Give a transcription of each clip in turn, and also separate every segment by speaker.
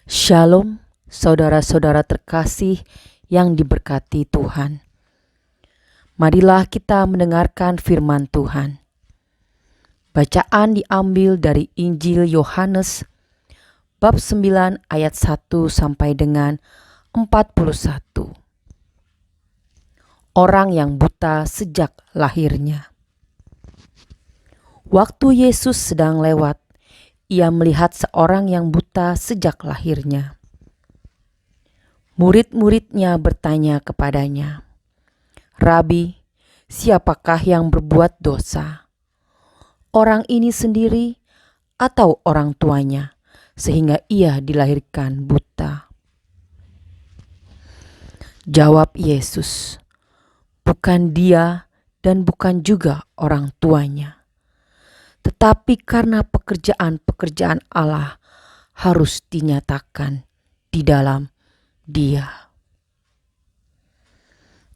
Speaker 1: Shalom, saudara-saudara terkasih yang diberkati Tuhan. Marilah kita mendengarkan firman Tuhan. Bacaan diambil dari Injil Yohanes bab 9 ayat 1 sampai dengan 41. Orang yang buta sejak lahirnya. Waktu Yesus sedang lewat, ia melihat seorang yang buta sejak lahirnya. Murid-muridnya bertanya kepadanya, "Rabi, siapakah yang berbuat dosa? Orang ini sendiri atau orang tuanya, sehingga ia dilahirkan buta?" Jawab Yesus, "Bukan dia dan bukan juga orang tuanya. Tetapi karena pekerjaan-pekerjaan Allah harus dinyatakan di dalam Dia.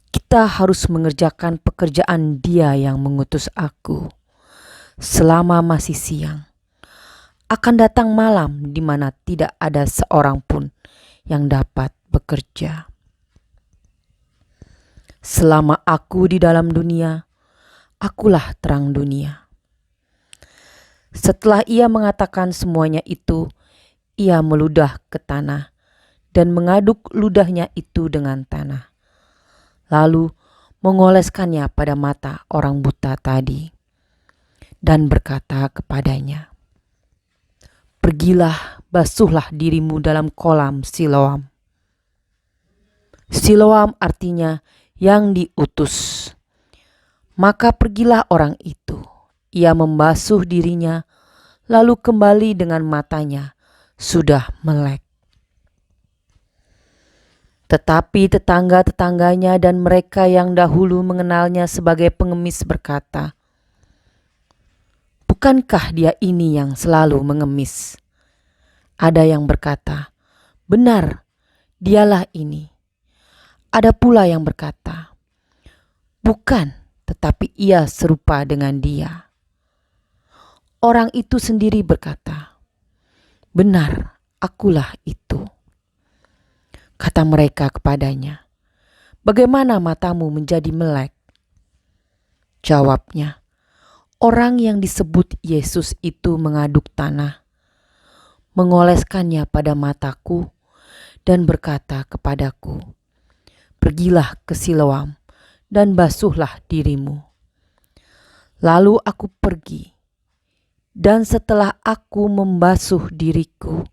Speaker 1: Kita harus mengerjakan pekerjaan Dia yang mengutus aku. Selama masih siang, akan datang malam di mana tidak ada seorang pun yang dapat bekerja. Selama aku di dalam dunia, akulah terang dunia." Setelah ia mengatakan semuanya itu, ia meludah ke tanah dan mengaduk ludahnya itu dengan tanah. Lalu mengoleskannya pada mata orang buta tadi dan berkata kepadanya, "Pergilah, basuhlah dirimu dalam kolam Siloam." Siloam artinya yang diutus. Maka pergilah orang itu. Ia membasuh dirinya, lalu kembali dengan matanya sudah melek. Tetapi tetangga-tetangganya dan mereka yang dahulu mengenalnya sebagai pengemis berkata, "Bukankah dia ini yang selalu mengemis?" Ada yang berkata, "Benar, dialah ini." Ada pula yang berkata, "Bukan, tetapi ia serupa dengan dia." Orang itu sendiri berkata, "Benar, akulah itu." Kata mereka kepadanya, "Bagaimana matamu menjadi melek?" Jawabnya, "Orang yang disebut Yesus itu mengaduk tanah, mengoleskannya pada mataku dan berkata kepadaku, 'Pergilah ke Siloam dan basuhlah dirimu.' Lalu aku pergi. Dan setelah aku membasuh diriku,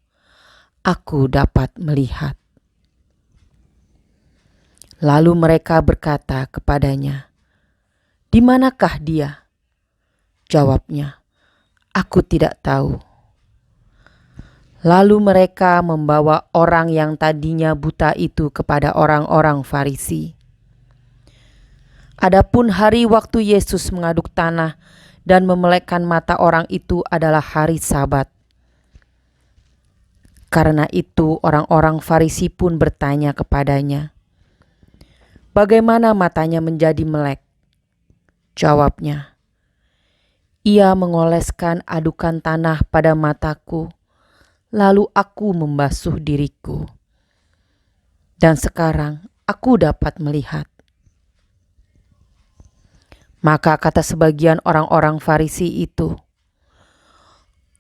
Speaker 1: aku dapat melihat." Lalu mereka berkata kepadanya, "Di manakah dia?" Jawabnya, "Aku tidak tahu." Lalu mereka membawa orang yang tadinya buta itu kepada orang-orang Farisi. Adapun hari waktu Yesus mengaduk tanah dan memelekkan mata orang itu adalah hari Sabat. Karena itu orang-orang Farisi pun bertanya kepadanya, "Bagaimana matanya menjadi melek?" Jawabnya, "Ia mengoleskan adukan tanah pada mataku, lalu aku membasuh diriku. Dan sekarang aku dapat melihat." Maka kata sebagian orang-orang Farisi itu,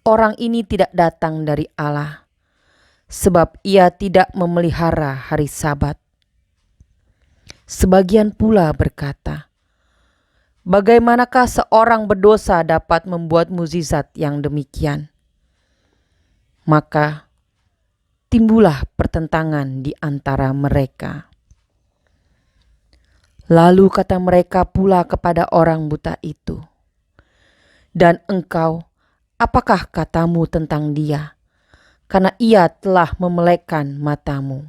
Speaker 1: "Orang ini tidak datang dari Allah, sebab ia tidak memelihara hari Sabat." Sebagian pula berkata, "Bagaimanakah seorang berdosa dapat membuat mukjizat yang demikian?" Maka timbullah pertentangan di antara mereka. Lalu kata mereka pula kepada orang buta itu, "Dan engkau, apakah katamu tentang dia? Karena ia telah memelekkan matamu."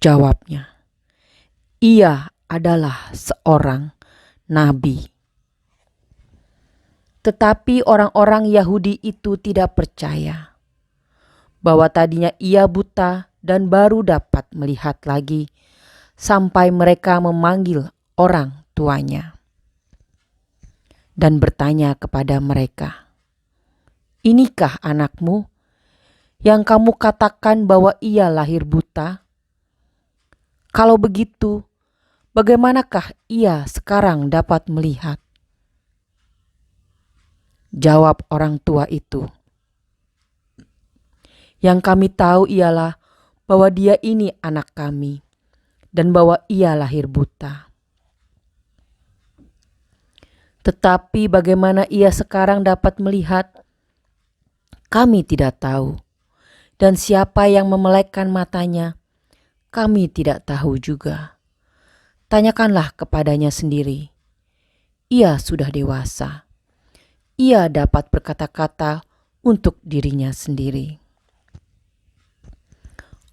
Speaker 1: Jawabnya, "Ia adalah seorang nabi." Tetapi orang-orang Yahudi itu tidak percaya bahwa tadinya ia buta dan baru dapat melihat lagi, sampai mereka memanggil orang tuanya dan bertanya kepada mereka, "Inikah anakmu?" yang kamu katakan bahwa ia lahir buta? Kalau begitu, bagaimanakah ia sekarang dapat melihat?" Jawab orang tua itu, "Yang kami tahu ialah bahwa dia ini anak kami, dan bahwa ia lahir buta. Tetapi bagaimana ia sekarang dapat melihat, kami tidak tahu. Dan siapa yang memelekkan matanya, kami tidak tahu juga. Tanyakanlah kepadanya sendiri. Ia sudah dewasa. Ia dapat berkata-kata untuk dirinya sendiri."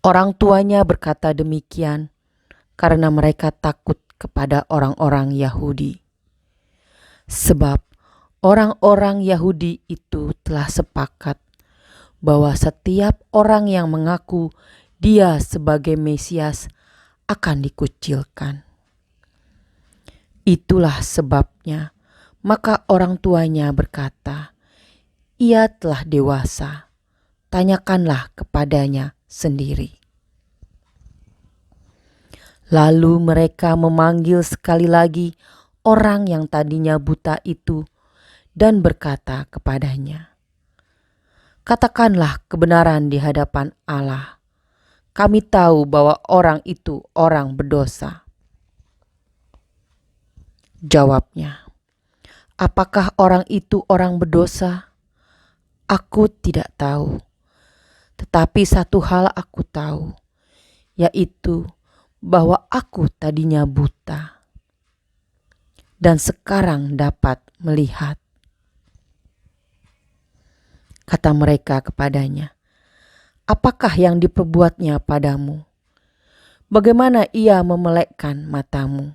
Speaker 1: Orang tuanya berkata demikian karena mereka takut kepada orang-orang Yahudi. Sebab orang-orang Yahudi itu telah sepakat bahwa setiap orang yang mengaku dia sebagai Mesias akan dikucilkan. Itulah sebabnya maka orang tuanya berkata, "Ia telah dewasa, tanyakanlah kepadanya sendiri." Lalu mereka memanggil sekali lagi orang yang tadinya buta itu dan berkata kepadanya, "Katakanlah kebenaran di hadapan Allah. Kami tahu bahwa orang itu orang berdosa." Jawabnya, "Apakah orang itu orang berdosa? Aku tidak tahu. Tetapi satu hal aku tahu, yaitu bahwa aku tadinya buta dan sekarang dapat melihat." Kata mereka kepadanya, "Apakah yang diperbuatnya padamu? Bagaimana ia memelekkan matamu?"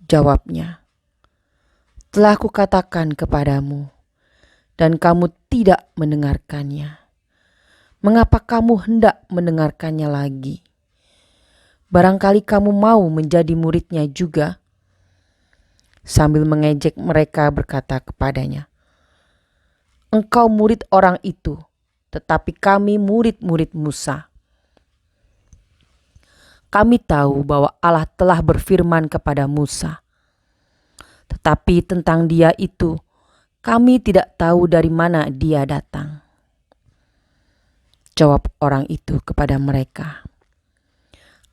Speaker 1: Jawabnya, "Telah kukatakan kepadamu, dan kamu tidak mendengarkannya. Mengapa kamu hendak mendengarkannya lagi? Barangkali kamu mau menjadi muridnya juga." Sambil mengejek mereka berkata kepadanya, "Engkau murid orang itu, tetapi kami murid-murid Musa. Kami tahu bahwa Allah telah berfirman kepada Musa. Tetapi tentang dia itu, kami tidak tahu dari mana dia datang." Jawab orang itu kepada mereka,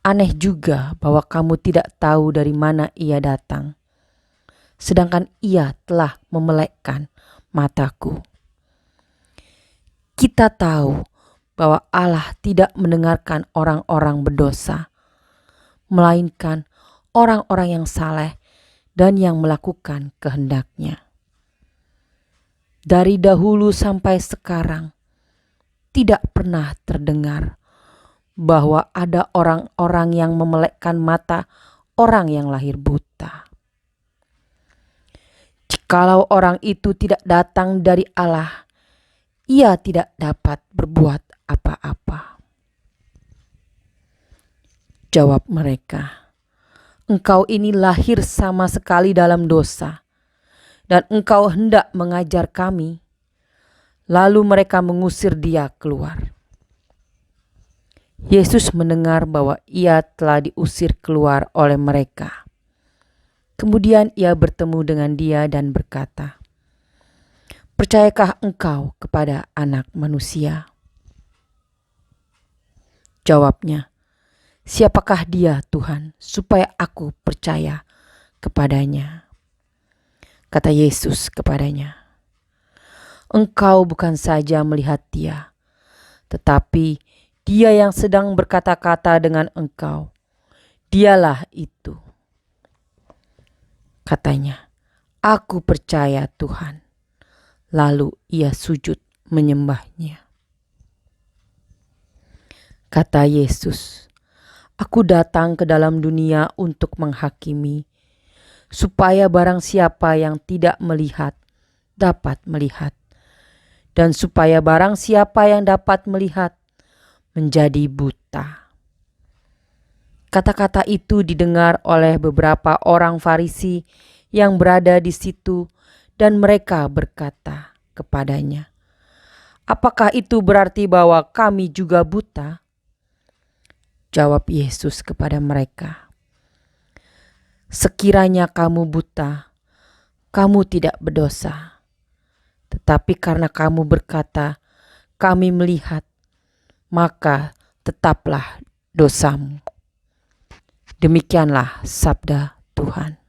Speaker 1: "Aneh juga bahwa kamu tidak tahu dari mana ia datang, sedangkan ia telah memelekkan mataku. Kita tahu bahwa Allah tidak mendengarkan orang-orang berdosa, melainkan orang-orang yang saleh dan yang melakukan kehendak-Nya. Dari dahulu sampai sekarang tidak pernah terdengar bahwa ada orang-orang yang memelekkan mata orang yang lahir buta. Jikalau orang itu tidak datang dari Allah, ia tidak dapat berbuat apa-apa." Jawab mereka, "Engkau ini lahir sama sekali dalam dosa, dan engkau hendak mengajar kami." Lalu mereka mengusir dia keluar. Yesus mendengar bahwa ia telah diusir keluar oleh mereka. Kemudian ia bertemu dengan dia dan berkata, "Percayakah engkau kepada Anak Manusia?" Jawabnya, "Siapakah dia, Tuhan, supaya aku percaya kepadanya?" Kata Yesus kepadanya, "Engkau bukan saja melihat dia, tetapi dia yang sedang berkata-kata dengan engkau, dialah itu." Katanya, "Aku percaya Tuhan." Lalu ia sujud menyembahnya. Kata Yesus, "Aku datang ke dalam dunia untuk menghakimi, supaya barang siapa yang tidak melihat dapat melihat, dan supaya barang siapa yang dapat melihat menjadi buta." Kata-kata itu didengar oleh beberapa orang Farisi yang berada di situ, dan mereka berkata kepadanya, Apakah itu berarti bahwa kami juga buta? Jawab Yesus kepada mereka, sekiranya kamu buta, kamu tidak berdosa. Tetapi karena kamu berkata, kami melihat, maka tetaplah dosamu. Demikianlah sabda Tuhan.